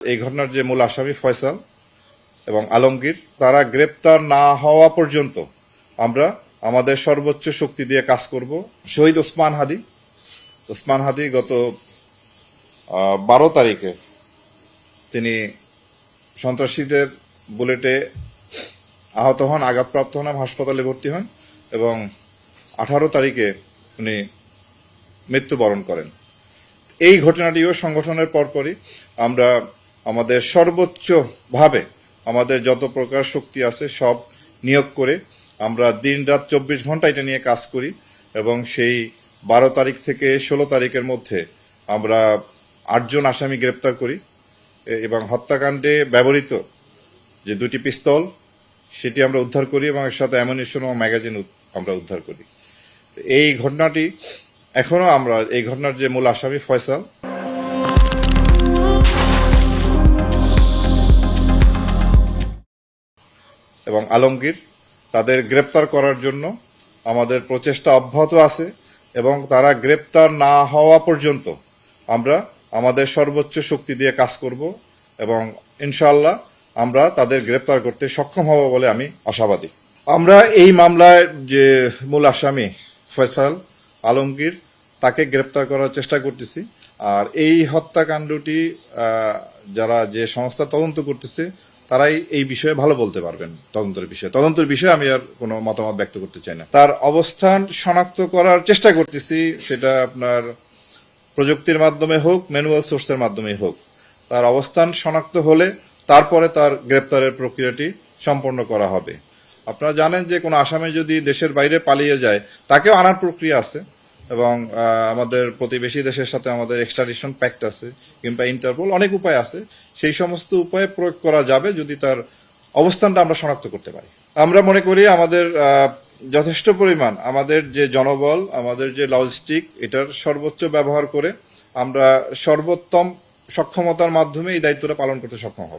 এই ঘটনার যে মূল আসামি ফয়সাল এবং আলমগীর তারা গ্রেপ্তার না হওয়া পর্যন্ত আমরা আমাদের সর্বোচ্চ শক্তি দিয়ে কাজ করব। শহীদ ওসমান হাদি গত 12 তারিখে তিনি সন্ত্রাসীদের বুলেটে আহত হন, আঘাতপ্রাপ্ত হন, হাসপাতালে ভর্তি হন এবং 18 তারিখে উনি মৃত্যুবরণ করেন। এই ঘটনাটিও সংগঠনের পরপরই আমরা আমাদের সর্বোচ্চভাবে আমাদের যত প্রকার শক্তি আছে সব নিয়োগ করে আমরা দিন রাত 24 ঘন্টা এটা নিয়ে কাজ করি এবং সেই 12 তারিখ থেকে 16 তারিখের মধ্যে আমরা 8 জন আসামি গ্রেপ্তার করি এবং হত্যাকাণ্ডে ব্যবহৃত যে 2টি পিস্তল সেটি আমরা উদ্ধার করি এবং এর সাথে অ্যামুনিশন ও ম্যাগাজিন আমরা উদ্ধার করি। এই ঘটনাটি এখনো আমরা এই ঘটনার যে মূল আসামি ফয়সাল এবং আলমগীর তাদের গ্রেপ্তার করার জন্য আমাদের প্রচেষ্টা অব্যাহত আছে এবং তারা গ্রেপ্তার না হওয়া পর্যন্ত আমরা আমাদের সর্বোচ্চ শক্তি দিয়ে কাজ করব এবং ইনশাআল্লাহ আমরা তাদের গ্রেপ্তার করতে সক্ষম হব বলে আমি আশাবাদী। আমরা এই মামলায় যে মূল আসামি ফয়সাল আলমগীর তাকে গ্রেপ্তার করার চেষ্টা করতেছি। আর এই হত্যাকাণ্ডটি যারা যে সংস্থা তদন্ত করতেছে তারাই এই বিষয়ে ভালো বলতে পারবেন। তদন্তের বিষয়ে আমি আর কোনো মতামত ব্যক্ত করতে চাই না। তার অবস্থান শনাক্ত করার চেষ্টা করতেছি, সেটা আপনার প্রযুক্তির মাধ্যমে হোক, ম্যানুয়াল সোর্সের মাধ্যমে হোক। তার অবস্থান শনাক্ত হলে তারপরে তার গ্রেপ্তারের প্রক্রিয়াটি সম্পন্ন করা হবে। আপনারা জানেন যে কোনো আসামি যদি দেশের বাইরে পালিয়ে যায় তাকেও আনার প্রক্রিয়া আছে এবং আমাদের প্রতিবেশী দেশের সাথে আমাদের এক্সট্রাডিশন প্যাক্ট আছে কিংবা ইন্টারপোল, অনেক উপায় আছে। সেই সমস্ত উপায়ে প্রয়োগ করা যাবে যদি তার অবস্থানটা আমরা শনাক্ত করতে পারি। আমরা মনে করি আমাদের যথেষ্ট পরিমাণ আমাদের যে জনবল, আমাদের যে লজিস্টিক, এটার সর্বোচ্চ ব্যবহার করে আমরা সর্বোত্তম সক্ষমতার মাধ্যমে এই দায়িত্বটা পালন করতে সক্ষম হব।